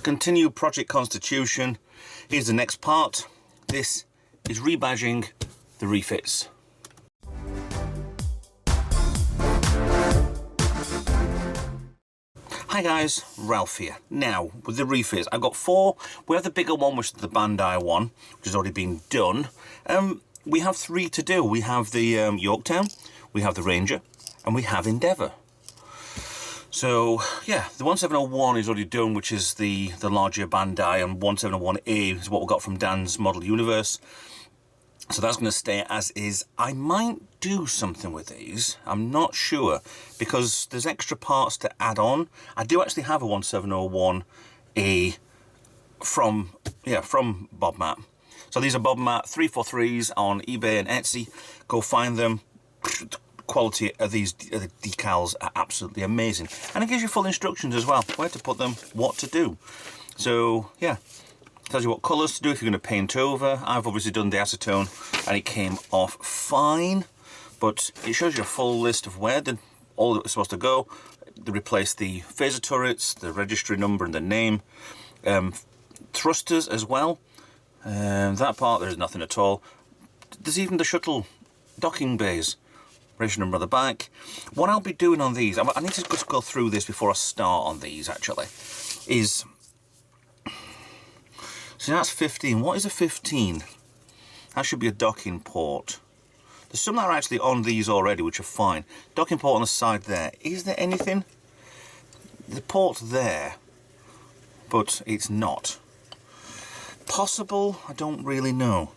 continue Project Constitution, here's the next part. This is rebadging the refits. Hi guys, Ralph here. Now, with the refits, I've got 4. We have the bigger one, which is the Bandai one, which has already been done. We have 3 to do. We have the Yorktown, we have the Ranger, and we have Endeavour. So, yeah, the 1701 is already done, which is the larger Bandai, and 1701A is what we got from Dan's Model Universe. So that's going to stay as is. I might do something with these. I'm not sure, because there's extra parts to add on. I do actually have a 1701A from Bob Matt. So these are Bob Matt 343s on eBay and Etsy. Go find them. The quality of these decals are absolutely amazing. And it gives you full instructions as well, where to put them, what to do. So, yeah. Tells you what colours to do if you're going to paint over. I've obviously done the acetone and it came off fine, but it shows you a full list of where all that was supposed to go. They replace the phaser turrets, the registry number and the name, thrusters as well. That part there is nothing at all. There's even the shuttle docking bays, registry number on the back. What I'll be doing on these, I need to just go through this before I start on these actually, is... So that's 15. What is a 15? That should be a docking port. There's some that are actually on these already, which are fine. Docking port on the side there. Is there anything? The port's there, but it's not. Possible? I don't really know.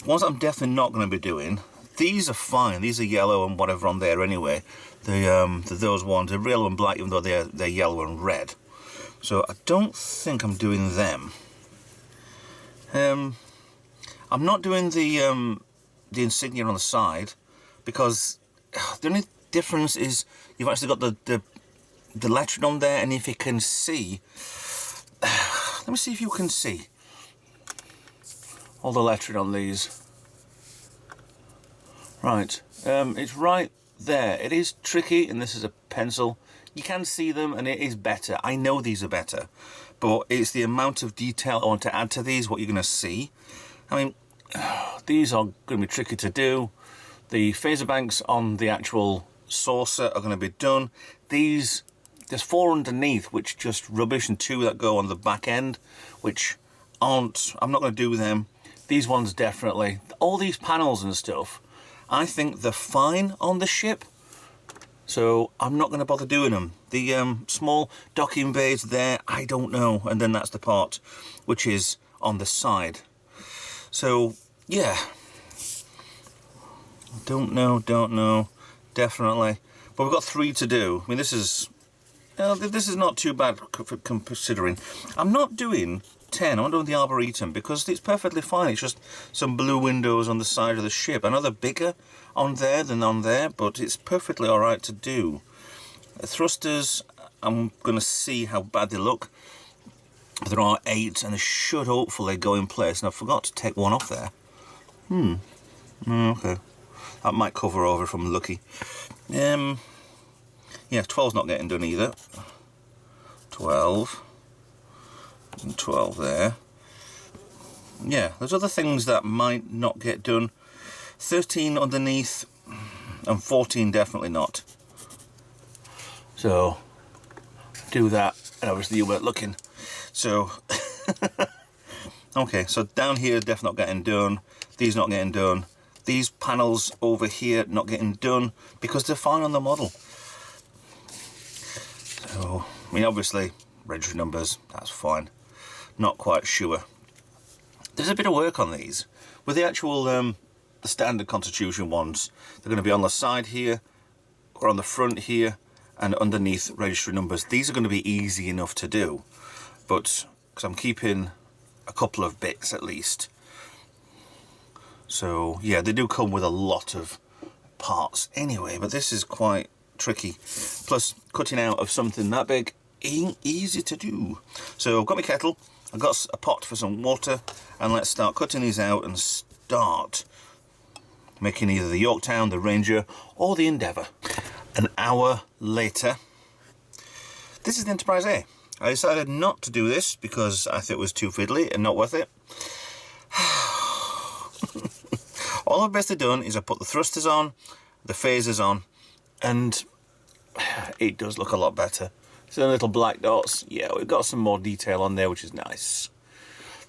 Ones I'm definitely not going to be doing. These are fine. These are yellow and whatever on there anyway. Those ones, they're yellow and black, even though they're yellow and red. So I don't think I'm doing them. I'm not doing the insignia on the side, because the only difference is you've actually got the lettering on there, and if you can see, let me see if you can see all the lettering on these. Right, it's right there. It is tricky, and this is a pencil. You can see them and it is better. I know these are better, but it's the amount of detail I want to add to these, what you're going to see. I mean, these are going to be tricky to do. The phaser banks on the actual saucer are going to be done. There's 4 underneath, which just rubbish, and 2 that go on the back end, which aren't, I'm not going to do them. These ones definitely. All these panels and stuff, I think they're fine on the ship. So I'm not going to bother doing them. The small docking bays there, I don't know. And then that's the part which is on the side. So, yeah. Don't know, definitely. But we've got 3 to do. I mean, this is not too bad considering. I'm not doing 10, I'm doing the Arboretum, because it's perfectly fine. It's just some blue windows on the side of the ship. I know they're bigger on there than on there, but it's perfectly alright to do. Thrusters, I'm going to see how bad they look. There are 8, and they should hopefully go in place. And I forgot to take one off there. Okay. That might cover over if I'm lucky. Yeah, 12's not getting done either. 12. And 12 there. Yeah, there's other things that might not get done. 13 underneath, and 14 definitely not. So, do that, and obviously you weren't looking. So, okay, so down here definitely not getting done. These not getting done. These panels over here not getting done, because they're fine on the model. So, I mean, obviously, registry numbers, that's fine. Not quite sure. There's a bit of work on these. With the actual, the standard Constitution ones, they're going to be on the side here, or on the front here, and underneath registry numbers. These are going to be easy enough to do, but, because I'm keeping a couple of bits at least. So, yeah, they do come with a lot of parts anyway, but this is quite tricky. Plus, cutting out of something that big ain't easy to do. So, I've got my kettle. I've got a pot for some water, and let's start cutting these out and start making either the Yorktown, the Ranger, or the Endeavour. An hour later, this is the Enterprise A. I decided not to do this because I thought it was too fiddly and not worth it. All I've basically done is I put the thrusters on, the phasers on, and it does look a lot better. So little black dots, yeah, we've got some more detail on there, which is nice.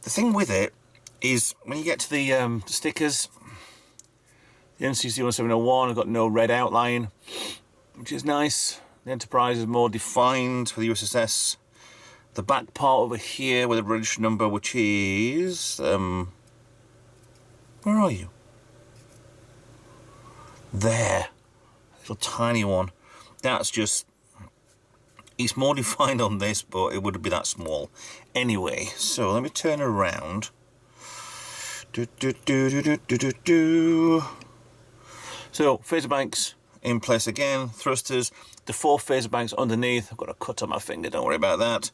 The thing with it is when you get to the stickers, the NCC 1701 have got no red outline, which is nice. The Enterprise is more defined for the USSS. The back part over here with the registry number, which is where are you? There, little tiny one. That's just, it's more defined on this, but it wouldn't be that small. Anyway, so let me turn around. So, phaser banks in place again, thrusters, the 4 phaser banks underneath. I've got a cut on my finger, don't worry about that.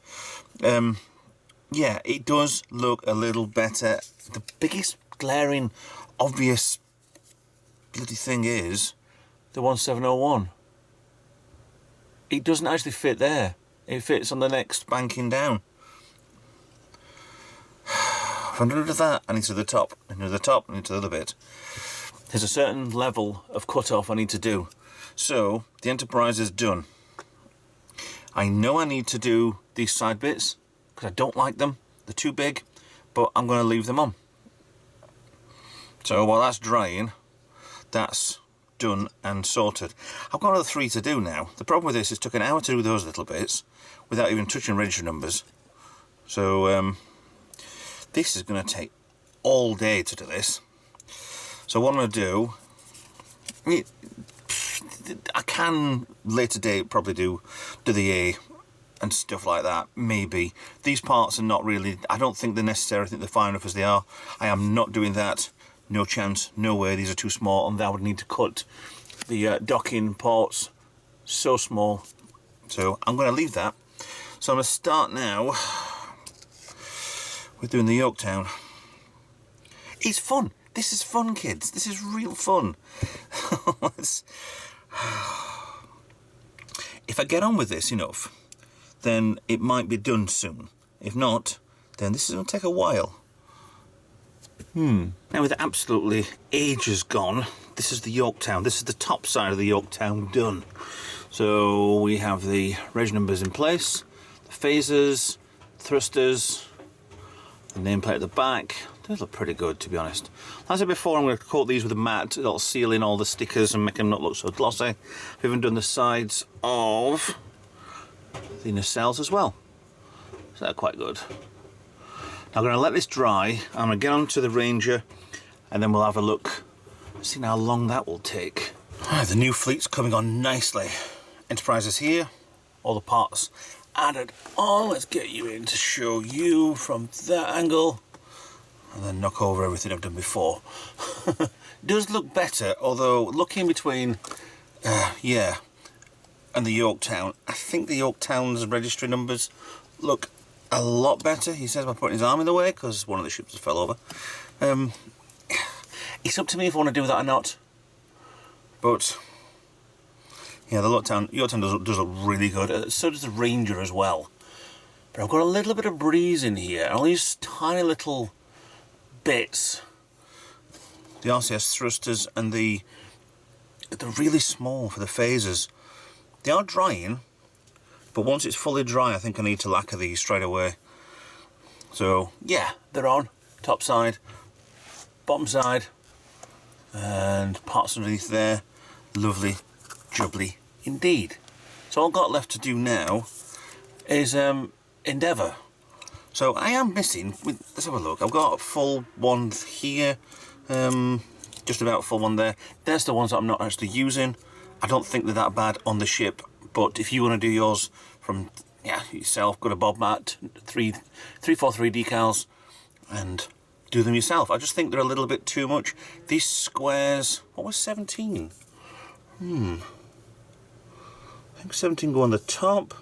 Yeah, it does look a little better. The biggest glaring, obvious bloody thing is the 1701. It doesn't actually fit there. It fits on the next banking down. Under that, I need to the top, and to the top, and to the other bit. There's a certain level of cut-off I need to do. So, the Enterprise is done. I know I need to do these side bits, because I don't like them. They're too big, but I'm going to leave them on. So, while that's drying, that's done and sorted. I've got another 3 to do now. The problem with this is it took an hour to do those little bits, without even touching register numbers. So, this is going to take all day to do this. So what I'm going to do, I can later date probably do the A and stuff like that, maybe. These parts are not really, I don't think they're necessary, I think they're fine enough as they are. I am not doing that, no chance, no way, these are too small, and I would need to cut the docking ports so small. So I'm going to leave that. So I'm going to start now with doing the Yorktown. It's fun. This is fun, kids. This is real fun. If I get on with this enough, then it might be done soon. If not, then this is going to take a while. Now with absolutely ages gone, this is the Yorktown. This is the top side of the Yorktown done. So we have the reg numbers in place, the phasers, thrusters, the nameplate at the back. They look pretty good, to be honest. As I said before, I'm going to coat these with a matte that'll seal in all the stickers and make them not look so glossy. I've even done the sides of the nacelles as well. So they're quite good. Now I'm going to let this dry. I'm going to get onto the Ranger and then we'll have a look, see how long that will take. The new fleet's coming on nicely. Enterprise is here, all the parts added on. Let's get you in to show you from that angle. And then knock over everything I've done before. Does look better, although looking between, yeah, and the Yorktown, I think the Yorktown's registry numbers look a lot better. He says by putting his arm in the way because one of the ships fell over. It's up to me if I want to do that or not. But yeah, the Yorktown does look really good. So does the Ranger as well. But I've got a little bit of breeze in here. All these tiny little bits, the RCS thrusters and they're really small for the phasers. They are drying, but once it's fully dry I think I need to lacquer these straight away. So yeah, they're on, top side, bottom side, and parts underneath there. Lovely jubbly indeed. So all I've got left to do now is Endeavour. So I am missing, let's have a look, I've got a full one here, just about full one there. There's the ones that I'm not actually using. I don't think they're that bad on the ship, but if you want to do yours from yourself, go to Bob Matt, 343 decals, and do them yourself. I just think they're a little bit too much. These squares, what was 17? I think 17 go on the top.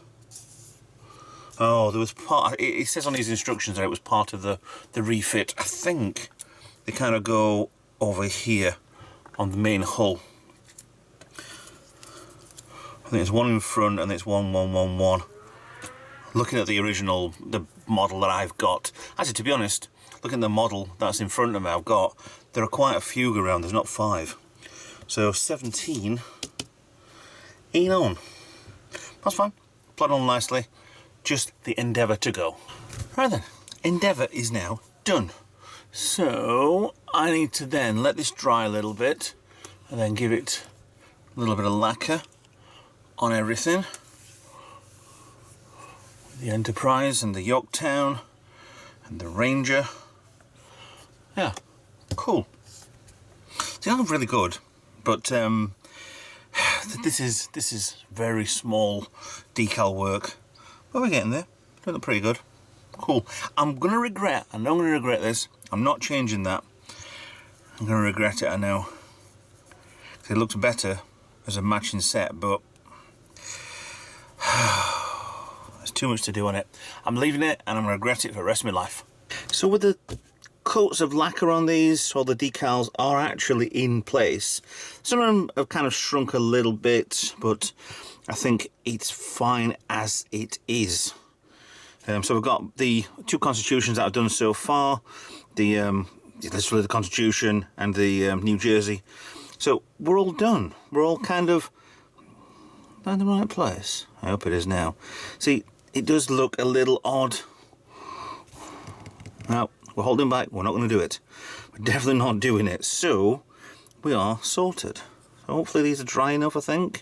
Oh, there was part, it says on these instructions that it was part of the refit. I think they kind of go over here on the main hull. I think it's one in front and it's 1111. looking at the original, the model that I've got, actually to be honest, looking at the model that's in front of me I've got, there are quite a few around, there's not 5. So 17 ain't on. That's fine, plod on nicely, just the Endeavour to go. Right then, Endeavour is now done. So I need to then let this dry a little bit and then give it a little bit of lacquer on everything. The Enterprise and the Yorktown and the Ranger. Yeah, cool. See, that's really good, but this is very small decal work. But we're getting there. Doing it pretty good. Cool. I know I'm gonna regret this. I'm not changing that. I'm gonna regret it, I know. It looks better as a matching set, but there's too much to do on it. I'm leaving it and I'm gonna regret it for the rest of my life. So with the coats of lacquer on these, all the decals are actually in place. Some of them have kind of shrunk a little bit, but I think it's fine as it is. So we've got the 2 Constitutions that I've done so far, literally the Constitution and the New Jersey. So we're all done. We're all kind of in the right place. I hope it is now. See, it does look a little odd. Now, we're holding back. We're not going to do it. We're definitely not doing it. So we are sorted. So hopefully these are dry enough, I think.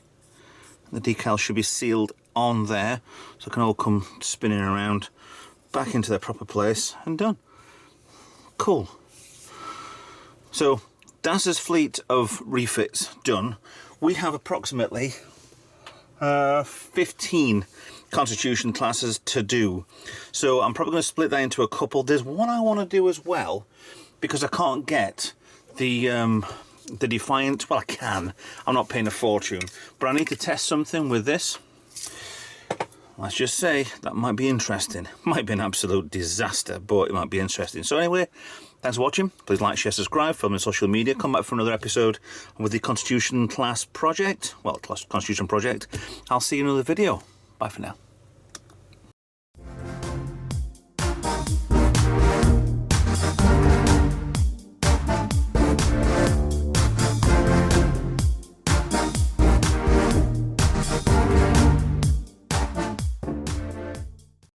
The decals should be sealed on there, so it can all come spinning around back into their proper place and done. Cool. So that's fleet of refits done. We have approximately 15 Constitution classes to do, so I'm probably going to split that into a couple. There's one I want to do as well because I can't get the Defiant. Well, I can. I'm not paying a fortune, but I need to test something with this. Let's just say that might be interesting. Might be an absolute disaster, but it might be interesting. So anyway, thanks for watching. Please like, share, subscribe, follow me on social media. Come back for another episode with the Constitution class project. Well, Constitution project. I'll see you in another video. Bye for now.